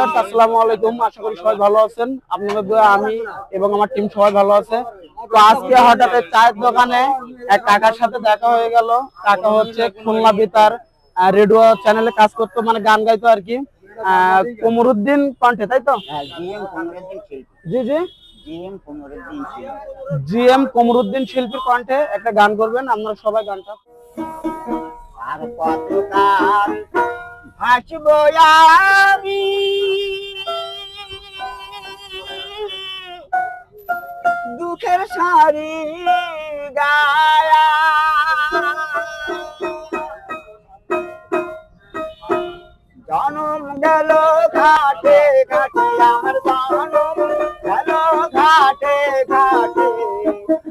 Viewers, আসসালামু আলাইকুম। আশা করি সবাই ভালো আছেন। আপনাদের দোয়া আমি এবং আমার টিম সবাই ভালো আছে। তো আজকে হঠাৎ চায়ের দোকানে এক কাকার সাথে দেখা হয়ে গেল। কাকা হচ্ছে খুলনা বেতার রেডিও চ্যানেলে কাজ করতো, মানে গান গাইতো আর কি। কমরুদ্দিন কণ্ঠে, তাই তো? জি জি, জিএম কমরুদ্দিন শিল্পীর কণ্ঠে একটা গান করবেন। আপনারা সবাই গানটা। আর কতকাল ভাসবো আমি দুঃখের সারি গায়া, জনম গেল ঘাটে ঘাটে আমার জনম গেল ঘাটে ঘাটে,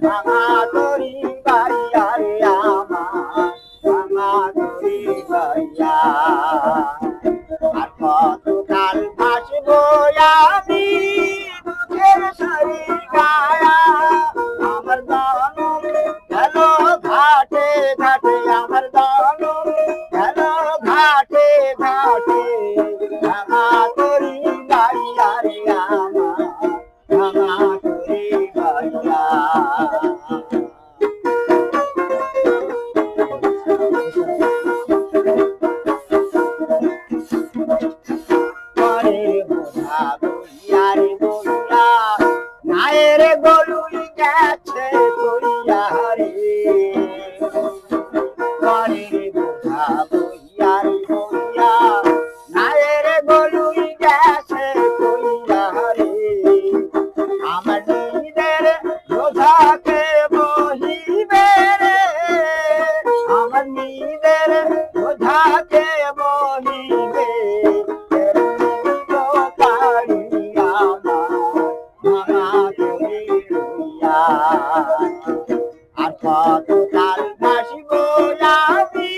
ভাঙা তরি বাড়িয়া রে আমার ভাঙা তরি বাড়িয়া। আর কতকাল ভাসবো আমি দুঃখের সারি গায়া, আমার জনম গেল ঘাটে ঘাটে আমার জনম গেল ঘাটে ঘাটে, ভাঙা তরি বাড়িয়া রে আমার ভাঙা তরি বাড়িয়া। নায়ের গলুই গেছে কইয়া রে, পরের বোঝা বইয়া রে বইয়া, নায়ের গলুই গেছে কইয়া রে, আমার নিজের বোঝাকে বহিবে রে, আমার নিজের বোঝাকে বহিবে, আর কতকাল ভাসবো আমি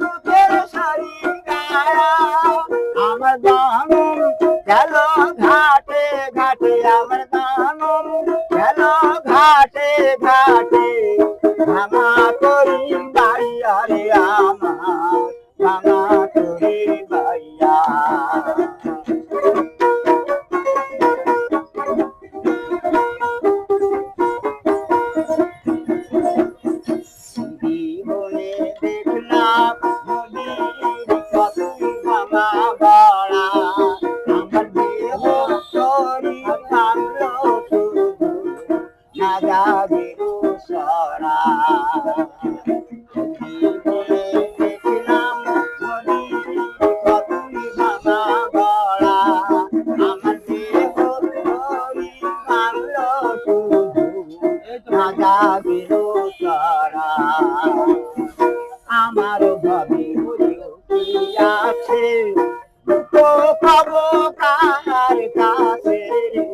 দুঃখের সারি গায়া, আমার জনম গেল ঘাটে ঘাটে আমার জনম গেল ঘাটে ঘাটে, ভাঙা তরি বাড়িয়া রে আমার ভাঙা তরি বাড়িয়া। আমার ভাবি আছে তো পাবো কার কাছে রে,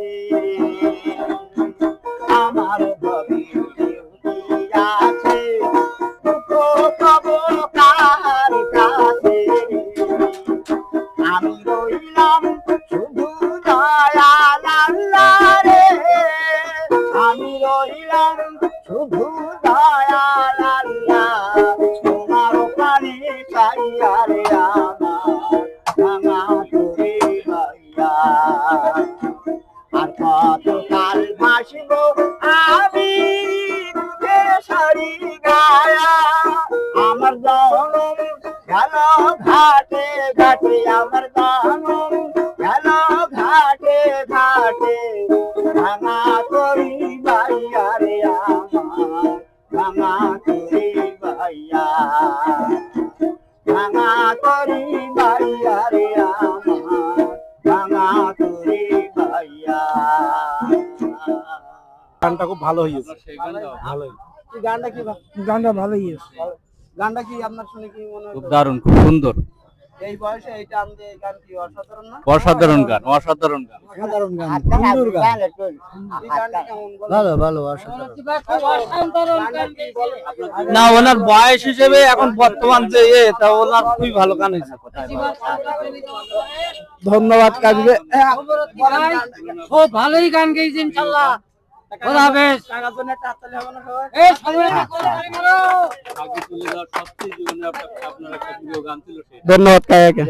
আমার ভাবি আছে তো পাবো কার কাছে রে, আমি রইলাম শুধু দয়াল আল্লাহ রে, আমি রইলাম শুধু দয়াল আল্লাহ, তোমার প্রাণে চাইয়া রে আমার ভাঙা তরি বাড়িয়া। আর কতকাল ভাসবো আমি দুঃখের সারি গায়া, আমার জনম গেল ঘাটে ঘাটে আমার জনম গেল ঘাটে ঘাটে, ভাঙা তরি বাড়িয়া রে আমার ভাঙা তরি বাড়িয়া, ভাঙা তরি বাড়িয়া রে আমার ভাঙা তরি বাড়িয়া। গানটা খুব ভালো হয়েছে। গানটা কি? গানটা ভালোই হয়েছে। গানটা কি আপনার শুনে কি মনে হয়? খুব দারুণ, খুব সুন্দর। এই বয়সে এই টান দিয়ে গান কি অসাধারণ না? অসাধারণ গান, অসাধারণ গান, অসাধারণ গান, সুন্দর গান। এই গানটা কেমন বলেন? ভালো ভালো, অসাধারণ। না, ওনার বয়স হিসেবে এখন বর্তমান যে তা ওনার খুবই ভালো গান হয়েছে। ধন্যবাদ কাজবে। ও ভালোই গান গেয়েছে ইনশাআল্লাহ। খোদা হাফেজ। টাকার জন্য একটা হাততালি হবে না সবাই? এই সবাই করে মারো। আগে চলে যাওয়ার সবচেয়ে জীবনে আপনার একটা প্রিয় গান ছিল সেটা। ধন্যবাদ কাকাকে।